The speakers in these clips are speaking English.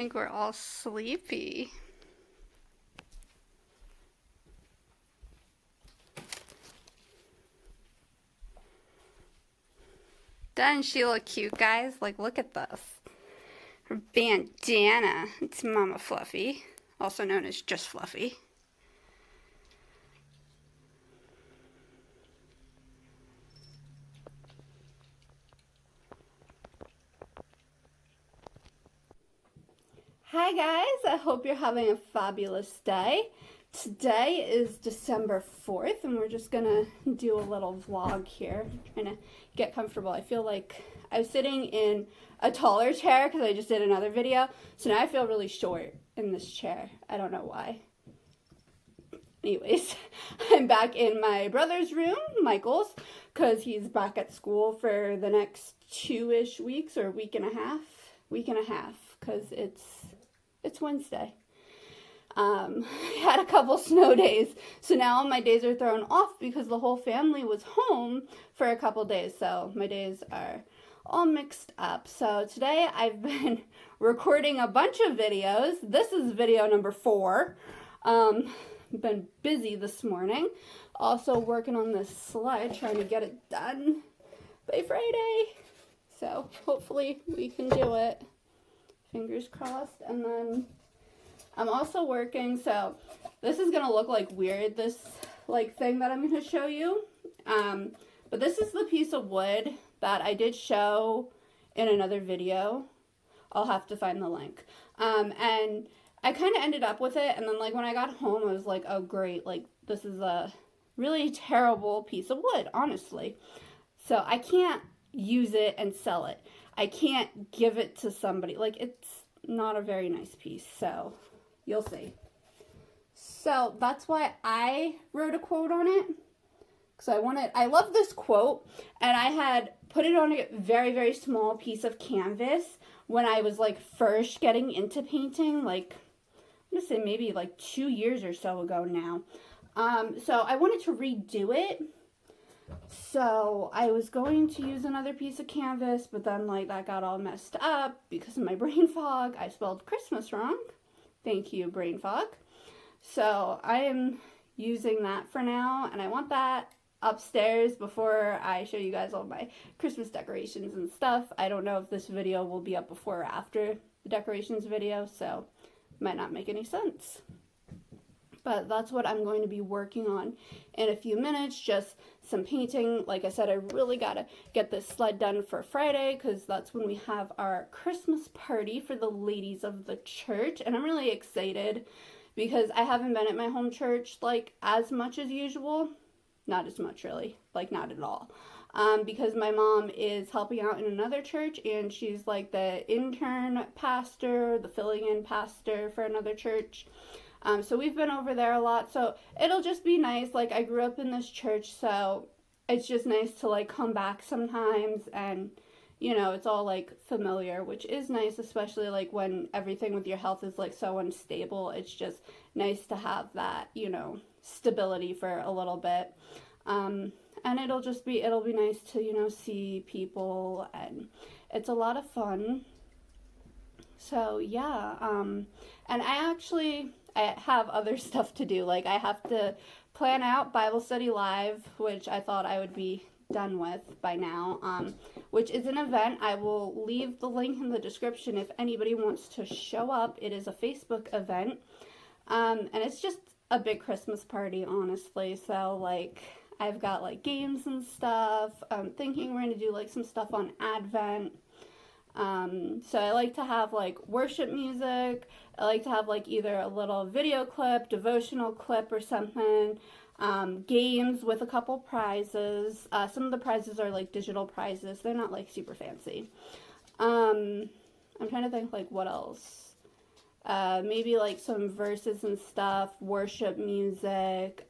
think we're all sleepy. Doesn't she look cute, guys? Like, look at this. Her bandana. It's Mama Fluffy, also known as just Fluffy. Hi guys, I hope you're having a fabulous day. Today is December 4th and we're just gonna do a little vlog here, trying to get comfortable. I feel like I was sitting in a taller chair because I just did another video, so now I feel really short in this chair. I don't know why. Anyways, I'm back in my brother's room, Michael's, because he's back at school for the next 2-ish weeks, or week and a half, because it's Wednesday. I had a couple snow days, so now my days are thrown off because the whole family was home for a couple days, so my days are all mixed up. So today I've been recording a bunch of videos. This is video number 4. Been busy this morning. Also working on this slide, trying to get it done by Friday. So hopefully we can do it. Fingers crossed. And then I'm also working, so this is gonna look like weird, this like thing that I'm gonna show you. But this is the piece of wood that I did show in another video. I'll have to find the link. And I kind of ended up with it, and then like when I got home I was like, oh great, like this is a really terrible piece of wood, honestly. So I can't use it and sell it. I can't give it to somebody. Like, it's not a very nice piece, so you'll see. So that's why I wrote a quote on it, because I love this quote, and I had put it on a very, very small piece of canvas when I was like first getting into painting, like I'm gonna say maybe like 2 years or so ago now. So I wanted to redo it. So I was going to use another piece of canvas, but then like that got all messed up because of my brain fog. I spelled Christmas wrong. Thank you, brain fog. So I am using that for now, and I want that upstairs before I show you guys all my Christmas decorations and stuff. I don't know if this video will be up before or after the decorations video, so it might not make any sense. But that's what I'm going to be working on in a few minutes, just some painting. Like I said, I really gotta get this sled done for Friday because that's when we have our Christmas party for the ladies of the church, and I'm really excited because I haven't been at my home church like as much as usual. Not as much really, like not at all. Because my mom is helping out in another church, and she's like the intern pastor, the filling in pastor for another church. So we've been over there a lot, so it'll just be nice. Like, I grew up in this church, so it's just nice to like come back sometimes, and you know, it's all like familiar, which is nice, especially like when everything with your health is like so unstable. It's just nice to have that, you know, stability for a little bit. And it'll be nice to, you know, see people, and it's a lot of fun. So yeah, and I have other stuff to do. Like, I have to plan out Bible Study Live, which I thought I would be done with by now, which is an event. I will leave the link in the description if anybody wants to show up. It is a Facebook event, and it's just a big Christmas party, honestly. So like, I've got like games and stuff. I'm thinking we're gonna do like some stuff on Advent. So I like to have like worship music. I like to have like either a little video clip, devotional clip or something. Games with a couple prizes. Some of the prizes are like digital prizes. They're not like super fancy. I'm trying to think like what else. Maybe like some verses and stuff, worship music,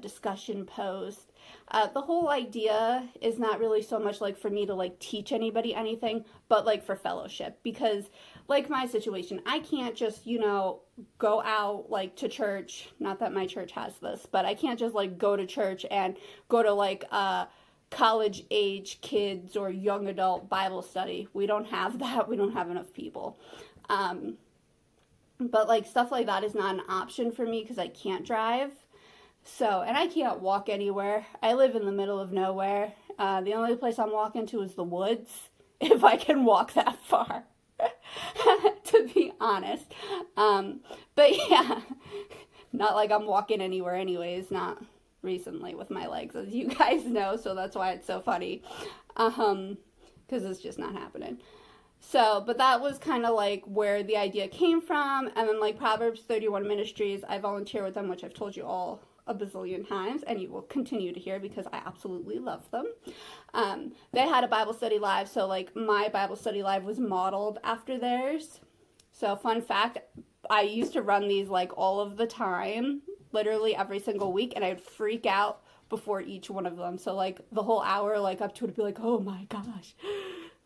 discussion post. The whole idea is not really so much like for me to like teach anybody anything, but like for fellowship, because like my situation, I can't just, you know, go out like to church. Not that my church has this, but I can't just like go to church and go to like college age kids or young adult Bible study. We don't have that. We don't have enough people. But like stuff like that is not an option for me because I can't drive. So, and I can't walk anywhere. I live in the middle of nowhere. The only place I'm walking to is the woods, if I can walk that far, to be honest. But yeah, not like I'm walking anywhere anyways, not recently with my legs, as you guys know, so that's why it's so funny, because it's just not happening. So, but that was kind of like where the idea came from. And then like Proverbs 31 Ministries, I volunteer with them, which I've told you all a bazillion times, and you will continue to hear because I absolutely love them. They had a Bible study live, so like my Bible study live was modeled after theirs. So fun fact, I used to run these like all of the time, literally every single week, and I'd freak out before each one of them. So like the whole hour, like up to it, would be like, oh my gosh,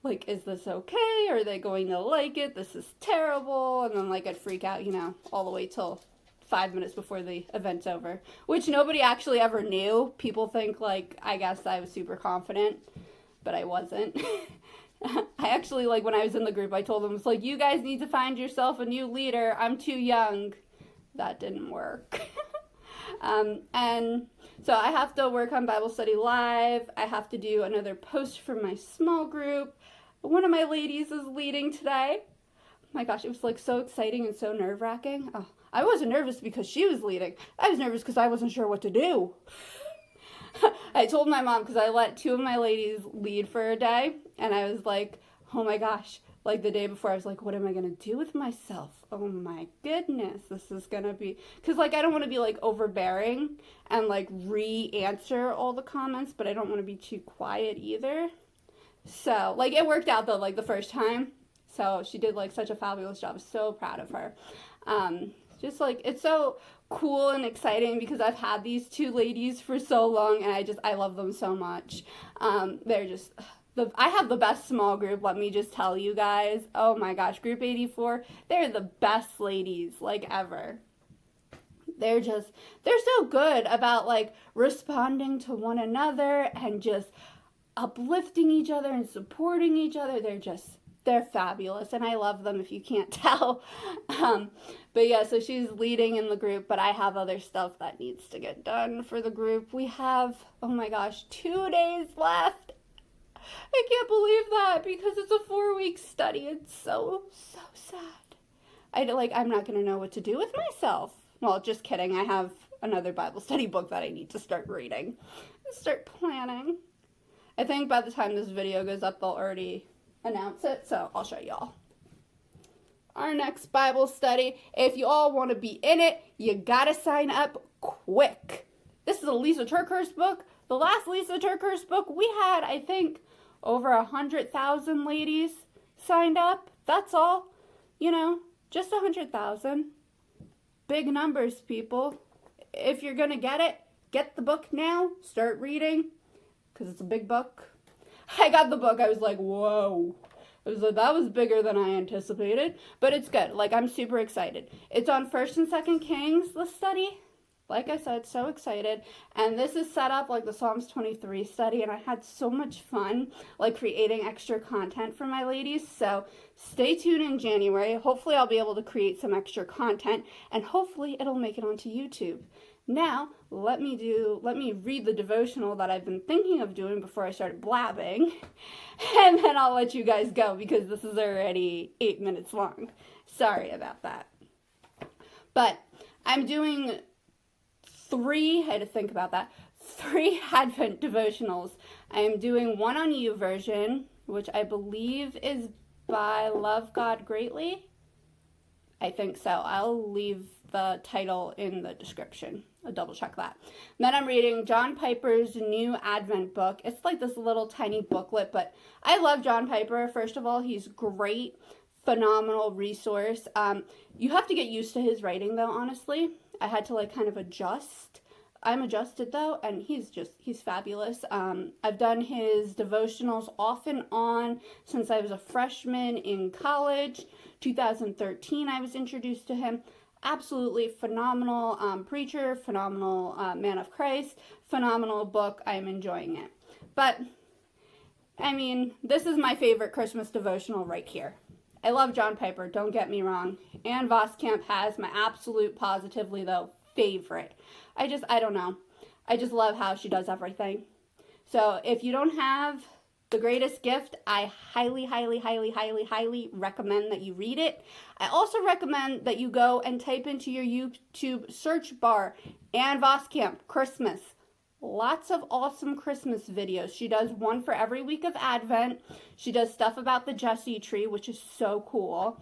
like, is this okay? Are they going to like it? This is terrible. And then like I'd freak out, all the way till 5 minutes before the event's over, which nobody actually ever knew. People think like, I guess I was super confident, but I wasn't. I actually, like, when I was in the group, I told them, it's like, you guys need to find yourself a new leader. I'm too young. That didn't work. And so I have to work on Bible Study Live. I have to do another post for my small group. One of my ladies is leading today. Oh my gosh, it was like so exciting and so nerve-wracking. Oh, I wasn't nervous because she was leading. I was nervous because I wasn't sure what to do. I told my mom because I let two of my ladies lead for a day, and I was like, oh my gosh. Like the day before, I was like, what am I going to do with myself? Oh my goodness, this is going to be, because like I don't want to be like overbearing and like re-answer all the comments, but I don't want to be too quiet either. So like it worked out though, like the first time. So she did like such a fabulous job. So proud of her. Just like, it's so cool and exciting because I've had these two ladies for so long, and I love them so much. They're just, I have the best small group, let me just tell you guys. Oh my gosh, group 84, they're the best ladies, like, ever. They're so good about like responding to one another and just uplifting each other and supporting each other. They're fabulous, and I love them if you can't tell. But yeah, so she's leading in the group, but I have other stuff that needs to get done for the group. We have, oh my gosh, 2 days left. I can't believe that because it's a 4-week study. It's so sad. I'm not going to know what to do with myself. Well, just kidding. I have another Bible study book that I need to start reading and start planning. I think by the time this video goes up, they'll already announce it, so I'll show y'all. Our next Bible study, if you all want to be in it, you gotta sign up quick. This is a Lisa TerKeurst book. The last Lisa TerKeurst book, we had, I think, over 100,000 ladies signed up. That's all. Just 100,000. Big numbers, people. If you're gonna get it, get the book now. Start reading, because it's a big book. I got the book, I was like, whoa. I was like, that was bigger than I anticipated, but it's good. Like, I'm super excited. It's on 1st and 2nd Kings, the study. Like I said, so excited. And this is set up like the Psalms 23 study, and I had so much fun, like, creating extra content for my ladies. So stay tuned in January. Hopefully I'll be able to create some extra content, and hopefully it'll make it onto YouTube. Now, let me read the devotional that I've been thinking of doing before I started blabbing, and then I'll let you guys go because this is already 8 minutes long. Sorry about that. But I'm doing 3 Advent devotionals. I'm doing one on YouVersion, which I believe is by Love God Greatly. I think so. I'll leave the title in the description. I'll double check that. Then I'm reading John Piper's new Advent book. It's like this little tiny booklet, but I love John Piper. First of all, he's great, phenomenal resource. You have to get used to his writing though, honestly. I had to like kind of adjust. I'm adjusted though, and he's fabulous. I've done his devotionals off and on since I was a freshman in college. 2013, I was introduced to him. Absolutely phenomenal preacher, phenomenal man of Christ, phenomenal book. I'm enjoying it. But, I mean, this is my favorite Christmas devotional right here. I love John Piper, don't get me wrong. Ann Voskamp has my absolute positively, though, favorite. I don't know. I just love how she does everything. So if you don't have The Greatest Gift, I highly, highly, highly, highly, highly recommend that you read it. I also recommend that you go and type into your YouTube search bar, Ann Voskamp, Christmas. Lots of awesome Christmas videos. She does one for every week of Advent. She does stuff about the Jesse tree, which is so cool.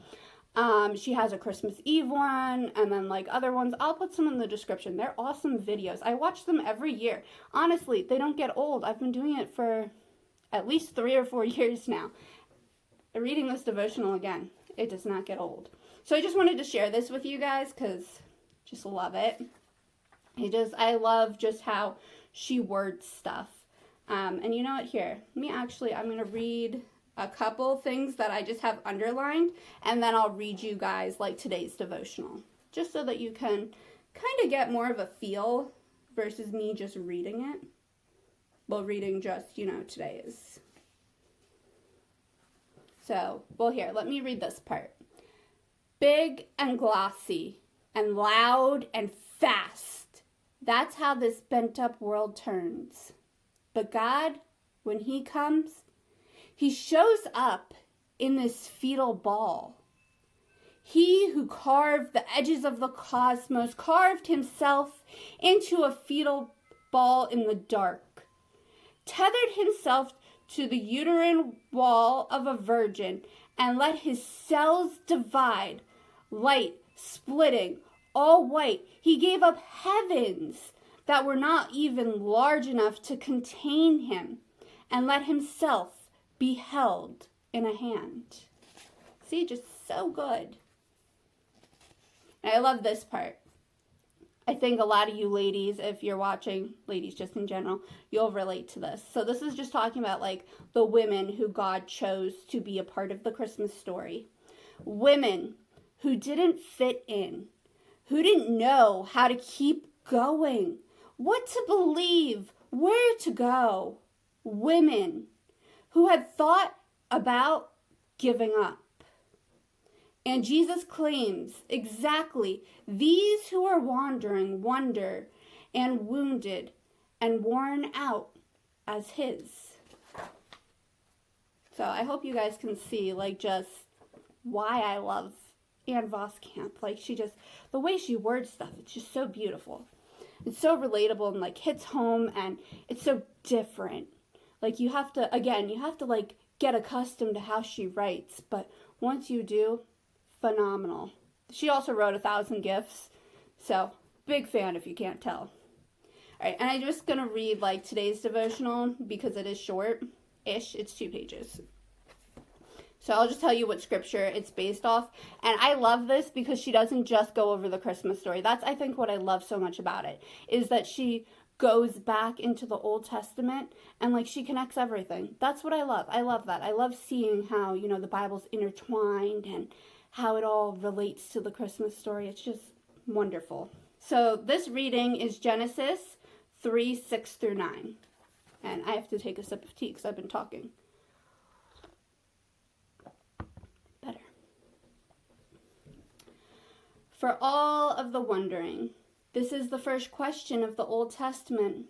She has a Christmas Eve one, and then like other ones. I'll put some in the description. They're awesome videos. I watch them every year. Honestly, they don't get old. I've been doing it for at least 3 or 4 years now. Reading this devotional again, it does not get old. So I just wanted to share this with you guys because just love it. I love just how she words stuff. And you know what, here, I'm going to read a couple things that I just have underlined, and then I'll read you guys like today's devotional, just so that you can kind of get more of a feel versus me just reading it. Well, reading just, today is. So, here, let me read this part. Big and glossy and loud and fast. That's how this bent-up world turns. But God, when he comes, he shows up in this fetal ball. He who carved the edges of the cosmos carved himself into a fetal ball in the dark, tethered himself to the uterine wall of a virgin, and let his cells divide, light splitting, all white. He gave up heavens that were not even large enough to contain him, and let himself be held in a hand. See, just so good. And I love this part. I think a lot of you ladies, if you're watching, ladies just in general, you'll relate to this. So this is just talking about like the women who God chose to be a part of the Christmas story. Women who didn't fit in, who didn't know how to keep going, what to believe, where to go. Women who had thought about giving up. And Jesus claims exactly these who are wandering, wonder, and wounded, and worn out as his. So I hope you guys can see like just why I love Ann Voskamp. Like the way she words stuff, it's just so beautiful. It's so relatable and like hits home, and it's so different. Like you have to like get accustomed to how she writes, but once you do, phenomenal. She also wrote 1,000 Gifts, so big fan if you can't tell. All right, and I'm just gonna read like today's devotional because it is short-ish. It's 2 pages. So I'll just tell you what scripture it's based off. And I love this because she doesn't just go over the Christmas story. That's, I think, what I love so much about it, is that she goes back into the Old Testament and like she connects everything. That's what I love. I love that. I love seeing how, the Bible's intertwined and how it all relates to the Christmas story. It's just wonderful. So this reading is Genesis 3:6-9. And I have to take a sip of tea because I've been talking. Better. For all of the wondering, this is the first question of the Old Testament.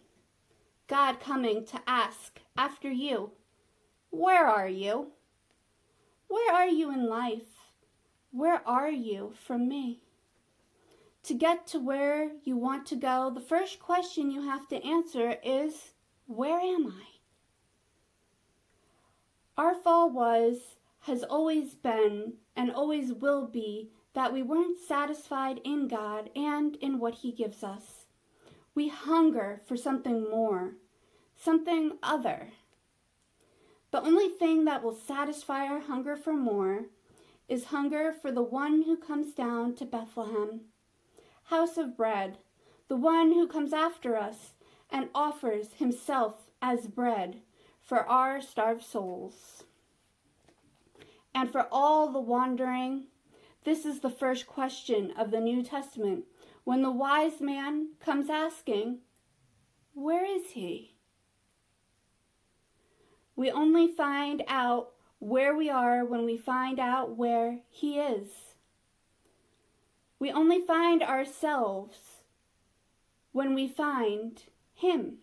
God coming to ask after you, where are you? Where are you in life? Where are you from me? To get to where you want to go, the first question you have to answer is, where am I? Our fall has always been, and always will be, that we weren't satisfied in God and in what he gives us. We hunger for something more, something other. The only thing that will satisfy our hunger for more is hunger for the one who comes down to Bethlehem, house of bread, the one who comes after us and offers himself as bread for our starved souls. And for all the wandering, this is the first question of the New Testament, when the wise man comes asking, where is he? We only find out where we are when we find out where He is. We only find ourselves when we find Him.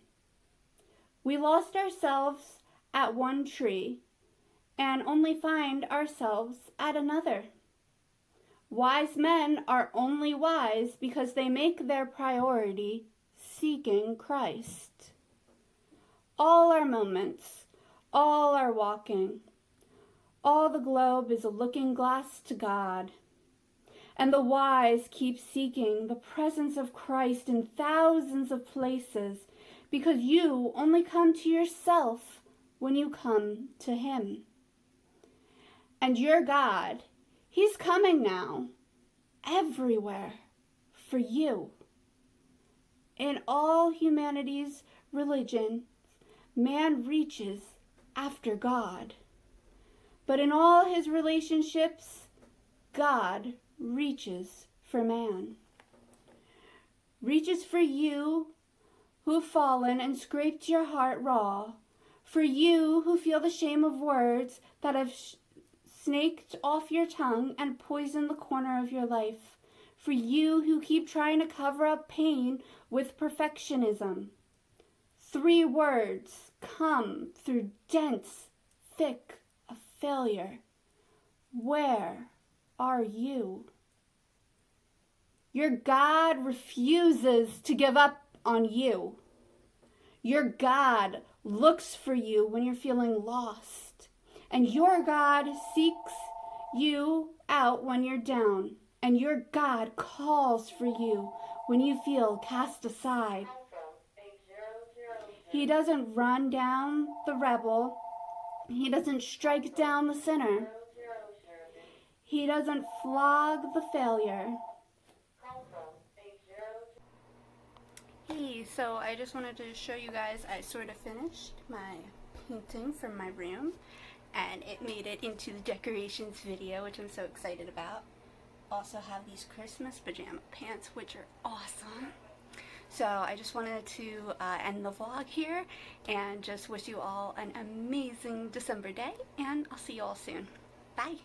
We lost ourselves at one tree and only find ourselves at another. Wise men are only wise because they make their priority seeking Christ. All our moments, all our walking, all the globe is a looking glass to God. And the wise keep seeking the presence of Christ in thousands of places because you only come to yourself when you come to Him. And your God, He's coming now, everywhere, for you. In all humanity's religion, man reaches after God. But in all his relationships, God reaches for man. Reaches for you who've fallen and scraped your heart raw. For you who feel the shame of words that have snaked off your tongue and poisoned the corner of your life. For you who keep trying to cover up pain with perfectionism. 3 words come through dense, thick of failure. Where are you? Your God refuses to give up on you. Your God looks for you when you're feeling lost. And your God seeks you out when you're down. And your God calls for you when you feel cast aside. He doesn't run down the rebel. He doesn't strike down the sinner. He doesn't flog the failure. Hey, so I just wanted to show you guys, I sort of finished my painting from my room, and it made it into the decorations video, which I'm so excited about. Also have these Christmas pajama pants, which are awesome. So I just wanted to end the vlog here and just wish you all an amazing December day, and I'll see you all soon. Bye.